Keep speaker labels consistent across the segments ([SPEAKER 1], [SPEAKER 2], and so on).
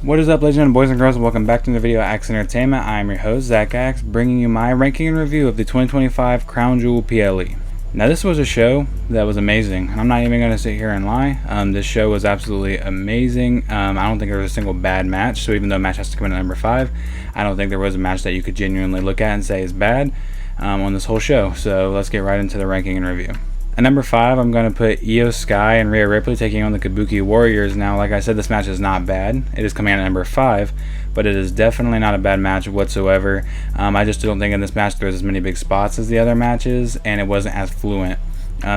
[SPEAKER 1] What is up, ladies and boys and girls? Welcome back to the video Axe Entertainment. I am your host, Zack Axe, bringing you my ranking and review of the 2025 Crown Jewel PLE. Now, this was a show that was amazing. I'm not even going to sit here and lie. This show was absolutely amazing. I don't think there was a single bad match. So even though match has to come in at number 5, I don't think there was a match that you could genuinely look at and say is bad on this whole show. So let's get right into the ranking and review. At number 5, I'm going to put Io Sky and Rhea Ripley taking on the Kabuki Warriors. Now, like I said, this match is not bad. It is coming in at number 5, but it is definitely not a bad match whatsoever. I just don't think in this match there's as many big spots as the other matches, and it wasn't as fluent.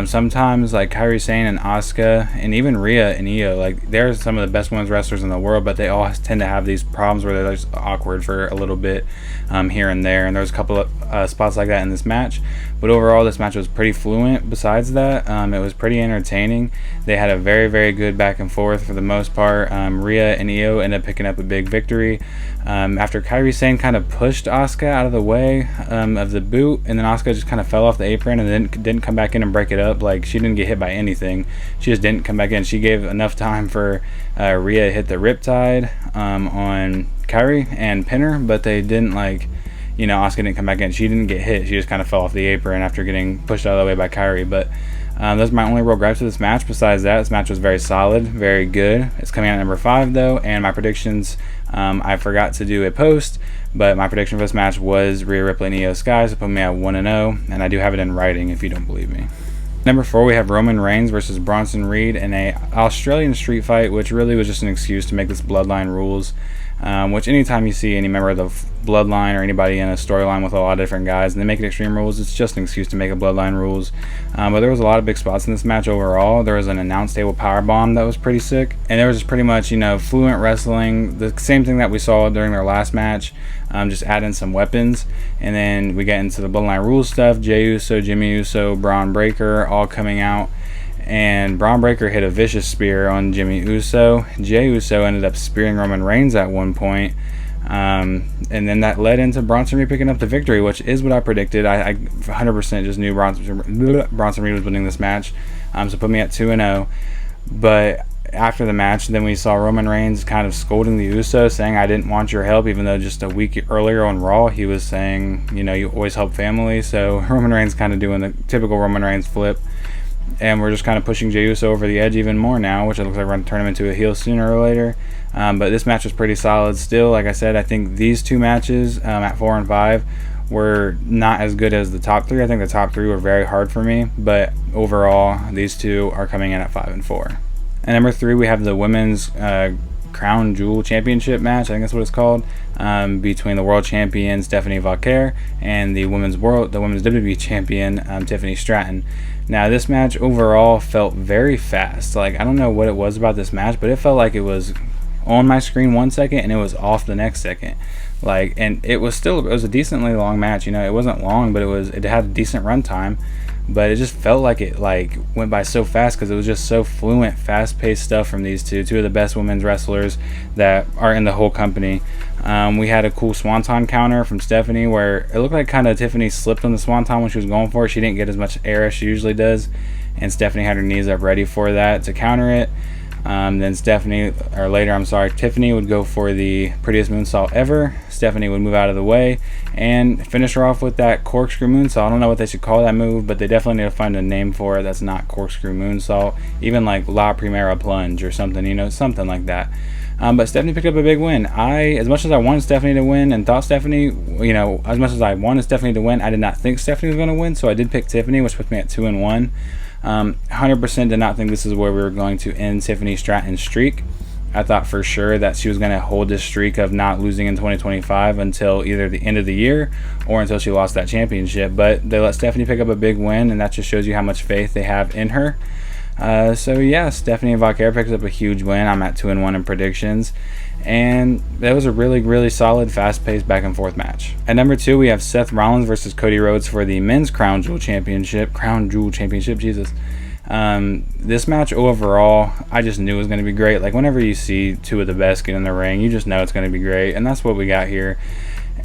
[SPEAKER 1] Sometimes, like Kairi Sane and Asuka, and even Rhea and Io, like they're some of the best women's wrestlers in the world, but they all tend to have these problems where they're just awkward for a little bit here and there. And there's a couple of spots like that in this match, but overall, this match was pretty fluent. Besides that, it was pretty entertaining. They had a very, very good back and forth for the most part. Rhea and Io ended up picking up a big victory after Kairi Sane kind of pushed Asuka out of the way of the boot, and then Asuka just kind of fell off the apron and then didn't come back in and break it up. Like, she didn't get hit by anything, she just didn't come back in. She gave enough time for Rhea to hit the riptide on Kairi and pin her, but they didn't, like, you know, Asuka didn't come back in. She didn't get hit, she just kind of fell off the apron after getting pushed out of the way by Kairi. But those are my only real gripes with this match. Besides that, this match was very solid, very good. It's coming out at number 5 though, and my predictions, I forgot to do a post, but my prediction for this match was Rhea Ripley and Io Sky, so put me at 1-0, and I do have it in writing if you don't believe me. Number 4, we have Roman Reigns versus Bronson Reed in a Australian street fight, which really was just an excuse to make this Bloodline rules. Which anytime you see any member of the Bloodline or anybody in a storyline with a lot of different guys and they make it Extreme Rules, it's just an excuse to make a Bloodline rules. But there was a lot of big spots in this match overall. There was an announce table powerbomb that was pretty sick, and there was just pretty much, you know, fluent wrestling, the same thing that we saw during their last match, just add in some weapons. And then we get into the Bloodline rules stuff. Jey Uso, Jimmy Uso, Braun Breaker all coming out, and Braun Breaker hit a vicious spear on Jimmy Uso. Jey Uso ended up spearing Roman Reigns at one point. And then that led into Bronson Reed picking up the victory, which is what I predicted. I 100% just knew Bronson Reed was winning this match, so put me at 2-0. But after the match, then we saw Roman Reigns kind of scolding the Usos, saying, "I didn't want your help," even though just a week earlier on Raw he was saying, you know, you always help family. So Roman Reigns kind of doing the typical Roman Reigns flip. And we're just kind of pushing Jey Uso over the edge even more now, which it looks like we're going to turn him into a heel sooner or later. But this match was pretty solid still. Like I said, I think these two matches at 4 and 5 were not as good as the top 3. I think the top 3 were very hard for me, but overall, these two are coming in at 5 and 4. And number 3, we have the women's Crown Jewel Championship match, I think that's what it's called, between the world champion Stephanie Vaquer and the women's WWE champion Tiffany Stratton. Now, this match overall felt very fast. Like, I don't know what it was about this match, but it felt like it was on my screen 1 second and it was off the next second. Like, and it was a decently long match. You know, it wasn't long, but it had a decent run time. But it just felt like it went by so fast because it was just so fluent, fast-paced stuff from these two of the best women's wrestlers that are in the whole company. We had a cool swanton counter from Stephanie where it looked like kind of Tiffany slipped on the swanton when she was going for it. She didn't get as much air as she usually does, and Stephanie had her knees up ready for that to counter it. Then Tiffany would go for the prettiest moonsault ever. Stephanie would move out of the way and finish her off with that corkscrew moonsault. I don't know what they should call that move, but they definitely need to find a name for it that's not corkscrew moonsault. Even like La Primera Plunge or something, you know, something like that. But Stephanie picked up a big win. As much as I wanted Stephanie to win and thought Stephanie, you know, as much as I wanted Stephanie to win, I did not think Stephanie was going to win, so I did pick Tiffany, which puts me at 2-1. 100% did not think this is where we were going to end Tiffany Stratton's streak. I thought for sure that she was going to hold this streak of not losing in 2025 until either the end of the year or until she lost that championship. But they let Stephanie pick up a big win, and that just shows you how much faith they have in her. So yeah, Stephanie Vaquer picks up a huge win. I'm at 2-1 in predictions. And that was a really, really solid, fast-paced back-and-forth match. At number 2, we have Seth Rollins versus Cody Rhodes for the Men's Crown Jewel Championship. Jesus. This match overall, I just knew it was going to be great. Like, whenever you see two of the best get in the ring, you just know it's going to be great. And that's what we got here.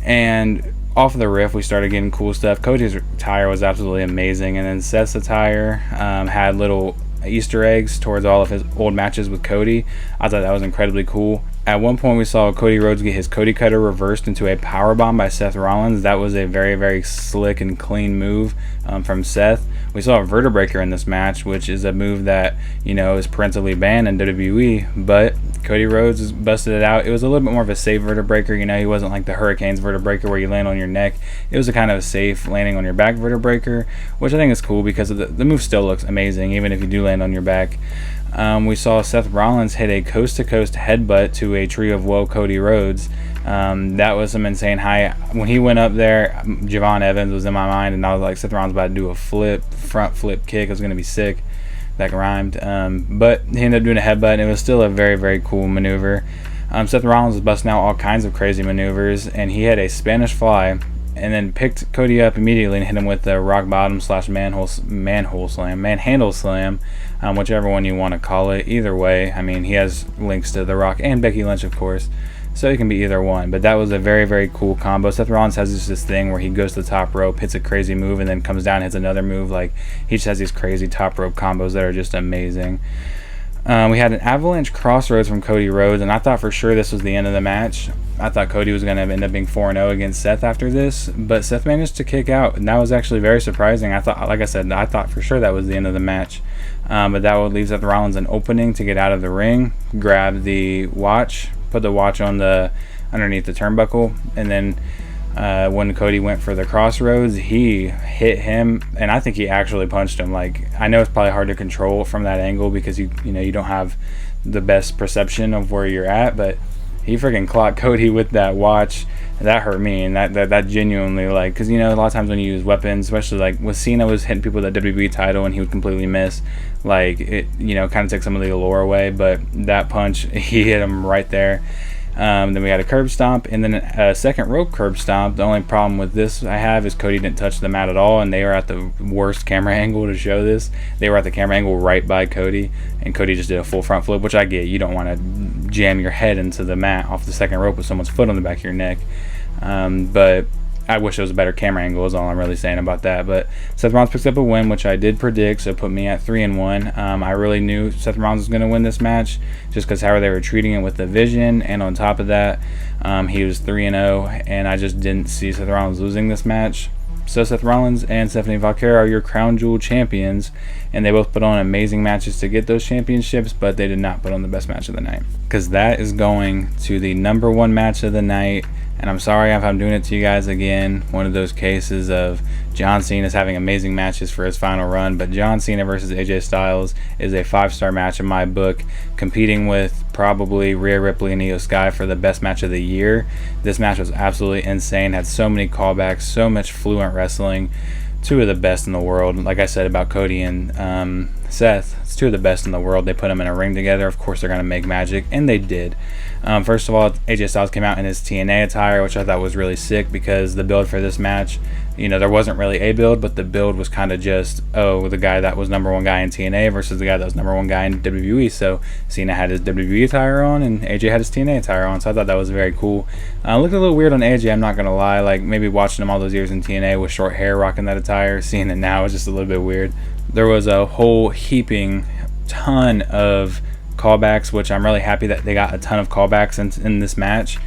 [SPEAKER 1] And off of the riff, we started getting cool stuff. Cody's attire was absolutely amazing. And then Seth's attire had little Easter eggs towards all of his old matches with Cody. I thought that was incredibly cool. At one point, we saw Cody Rhodes get his Cody Cutter reversed into a powerbomb by Seth Rollins. That was a very, very slick and clean move from Seth. We saw a vertebreaker in this match, which is a move that, is parentally banned in WWE, but Cody Rhodes busted it out. It was a little bit more of a safe vertebreaker. He wasn't like the Hurricanes vertebreaker where you land on your neck. It was a kind of a safe landing on your back vertebreaker, which I think is cool because the move still looks amazing, even if you do land on your back. We saw Seth Rollins hit a coast-to-coast headbutt to a Tree of Woe Cody Rhodes. That was some insane high. When he went up there, Javon Evans was in my mind, and I was like, Seth Rollins about to do a front flip kick. It was going to be sick. That rhymed. But he ended up doing a headbutt, and it was still a very, very cool maneuver. Seth Rollins was busting out all kinds of crazy maneuvers, and he had a Spanish fly, and then picked Cody up immediately and hit him with the rock bottom / manhandle slam, whichever one you want to call it. Either way, he has links to The Rock and Becky Lynch, of course, so it can be either one. But that was a very, very cool combo. Seth Rollins has this thing where he goes to the top rope, hits a crazy move, and then comes down and hits another move. Like, he just has these crazy top rope combos that are just amazing. We had an avalanche crossroads from Cody Rhodes, and I thought for sure this was the end of the match. I thought Cody was going to end up being 4-0 against Seth after this, but Seth managed to kick out, and that was actually very surprising. I thought for sure that was the end of the match, but that would leave Seth Rollins an opening to get out of the ring, grab the watch, put the watch on underneath the turnbuckle, and then when Cody went for the crossroads, he hit him, and I think he actually punched him. Like, I know it's probably hard to control from that angle because you don't have the best perception of where you're at, but he freaking clocked Cody with that watch. That hurt me, and that genuinely, like, because a lot of times when you use weapons, especially like with Cena was hitting people with the WWE title and he would completely miss, like, it kind of takes some of the allure away. But that punch, he hit him right there. Then we had a curb stomp, and then a second rope curb stomp. The only problem with this I have is Cody didn't touch the mat at all, and they were at the worst camera angle to show this. They were at the camera angle right by Cody, and Cody just did a full front flip, which I get. You don't want to jam your head into the mat off the second rope with someone's foot on the back of your neck. But I wish it was a better camera angle is all I'm really saying about that. But Seth Rollins picks up a win, which I did predict, so it put me at 3-1. I really knew Seth Rollins was going to win this match just because how they were treating it with the vision, and on top of that, he was 3-0, and I just didn't see Seth Rollins losing this match. So Seth Rollins and Stephanie Valkyrie are your Crown Jewel champions, and they both put on amazing matches to get those championships, but they did not put on the best match of the night, because that is going to the #1 match of the night. And I'm sorry if I'm doing it to you guys again. One of those cases of John Cena's having amazing matches for his final run, but John Cena versus AJ Styles is a 5-star match in my book, competing with probably Rhea Ripley and Io Sky for the best match of the year. This match was absolutely insane, had so many callbacks, so much fluent wrestling. Two of the best in the world. Like I said about Cody and Seth, it's two of the best in the world. They put them in a ring together. Of course they're going to make magic, and they did. First of all, AJ Styles came out in his TNA attire, which I thought was really sick, because the build for this match, there wasn't really a build, but the build was kind of just, the guy that was #1 guy in TNA versus the guy that was #1 guy in WWE. So Cena had his WWE attire on, and AJ had his TNA attire on, so I thought that was very cool. Looked a little weird on AJ, I'm not going to lie. Like, maybe watching him all those years in TNA with short hair rocking that attire, seeing it now is just a little bit weird. There was a whole ton of callbacks, which I'm really happy that they got a ton of callbacks in this match,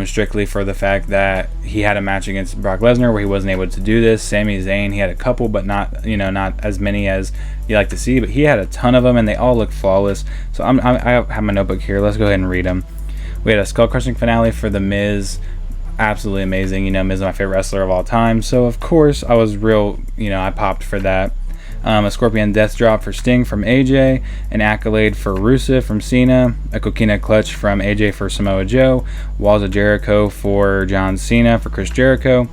[SPEAKER 1] strictly for the fact that he had a match against Brock Lesnar where he wasn't able to do this. Sami Zayn, he had a couple, but not as many as you like to see, but he had a ton of them, and they all look flawless. So I have my notebook here. Let's go ahead and read them. We had a skull crushing finale for The Miz. Absolutely amazing. Miz is my favorite wrestler of all time, so of course I was I popped for that. A Scorpion Death Drop for Sting from AJ, an Accolade for Rusev from Cena, a Coquina Clutch from AJ for Samoa Joe, Walls of Jericho for John Cena for Chris Jericho,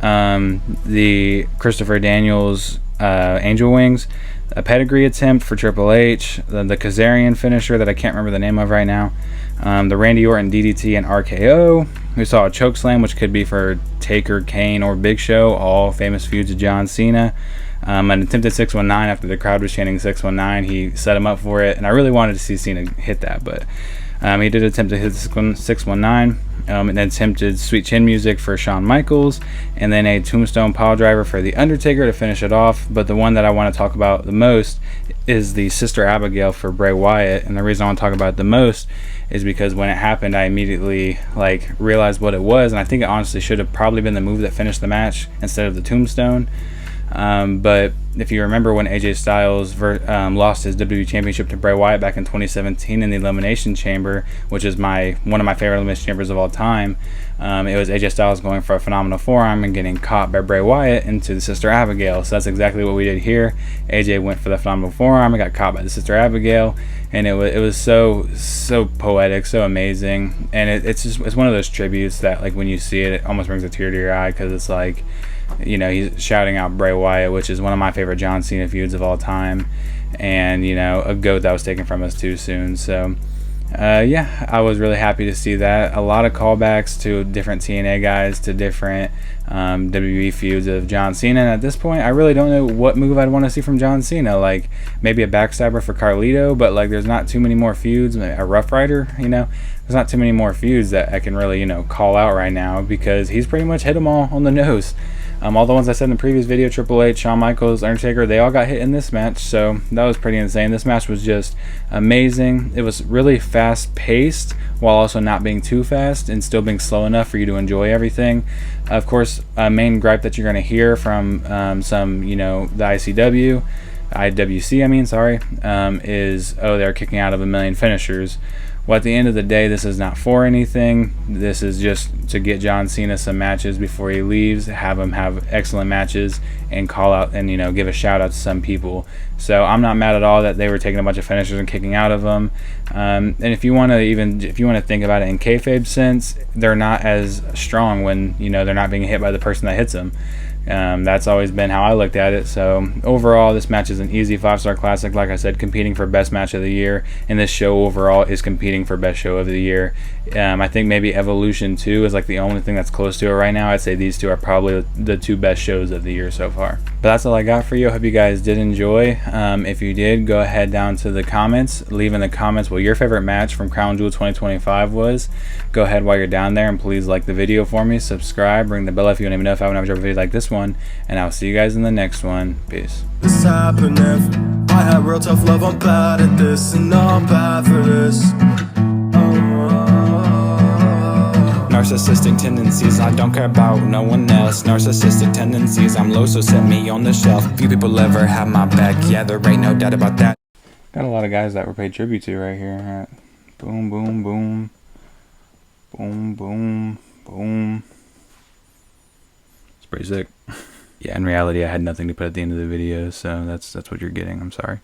[SPEAKER 1] the Christopher Daniels Angel Wings, a Pedigree attempt for Triple H, the Kazarian finisher that I can't remember the name of right now, the Randy Orton DDT and RKO. We saw a Chokeslam, which could be for Taker, Kane, or Big Show, all famous feuds of John Cena. An attempted 619 after the crowd was chanting 619. He set him up for it, and I really wanted to see Cena hit that, but he did attempt to hit 619, and then attempted Sweet Chin Music for Shawn Michaels, and then a Tombstone Piledriver for The Undertaker to finish it off. But the one that I want to talk about the most is the Sister Abigail for Bray Wyatt, and the reason I want to talk about it the most is because when it happened, I immediately like realized what it was, and I think it honestly should have probably been the move that finished the match instead of the tombstone. But if you remember when AJ Styles lost his WWE Championship to Bray Wyatt back in 2017 in the Elimination Chamber, which is one of my favorite Elimination Chambers of all time, it was AJ Styles going for a phenomenal forearm and getting caught by Bray Wyatt into the Sister Abigail. So that's exactly what we did here. AJ went for the phenomenal forearm and got caught by the Sister Abigail, and it was so poetic, so amazing. And it's one of those tributes that, like, when you see it, it almost brings a tear to your eye, because it's like, you know, he's shouting out Bray Wyatt, which is one of my favorite John Cena feuds of all time, and, you know, a GOAT that was taken from us too soon. So yeah, I was really happy to see that. A lot of callbacks to different TNA guys, to different WWE feuds of John Cena, and at this point I really don't know what move I'd want to see from John Cena. Like, maybe a backstabber for Carlito, but like, there's not too many more feuds. A Rough Rider, you know, there's not too many more feuds that I can really, you know, call out right now, because he's pretty much hit them all on the nose. All the ones I said in the previous video, Triple H, Shawn Michaels, Undertaker, they all got hit in this match, so that was pretty insane. This match was just amazing. It was really fast paced while also not being too fast and still being slow enough for you to enjoy everything. Of course, a main gripe that you're going to hear from some, you know, the IWC, I mean, sorry, is, oh, they're kicking out of a million finishers. Well, at the end of the day, this is not for anything. This is just to get John Cena some matches before he leaves, have him have excellent matches, and call out and, you know, give a shout out to some people. So I'm not mad at all that they were taking a bunch of finishers and kicking out of them. And if you want to think about it in kayfabe sense, they're not as strong when, you know, they're not being hit by the person that hits them. That's always been how I looked at it. So overall, this match is an easy 5-star classic. Like I said, competing for best match of the year, and this show overall is competing for best show of the year. I think maybe Evolution 2 is like the only thing that's close to it right now. I'd say these two are probably the two best shows of the year so far. But that's all I got for you. I hope you guys did enjoy. If you did, go ahead down to the comments, leave in the comments what your favorite match from Crown Jewel 2025 was. Go ahead while you're down there and please like the video for me, subscribe, ring the bell if you want to know if I have another video like this one, and I'll see you guys in the next one. Peace.
[SPEAKER 2] This happened if I had real tough love. I'm bad at this, and I'm bad for this.
[SPEAKER 3] Narcissistic tendencies, I don't care about no one else. Narcissistic tendencies, I'm low, so set me on the shelf. Few people ever have my back, yeah, there ain't no doubt about that.
[SPEAKER 1] Got a lot of guys that were paid tribute to right here. All right. Boom, boom, boom. Boom, boom, boom. It's pretty sick. Yeah, in reality, I had nothing to put at the end of the video, so that's what you're getting. I'm sorry.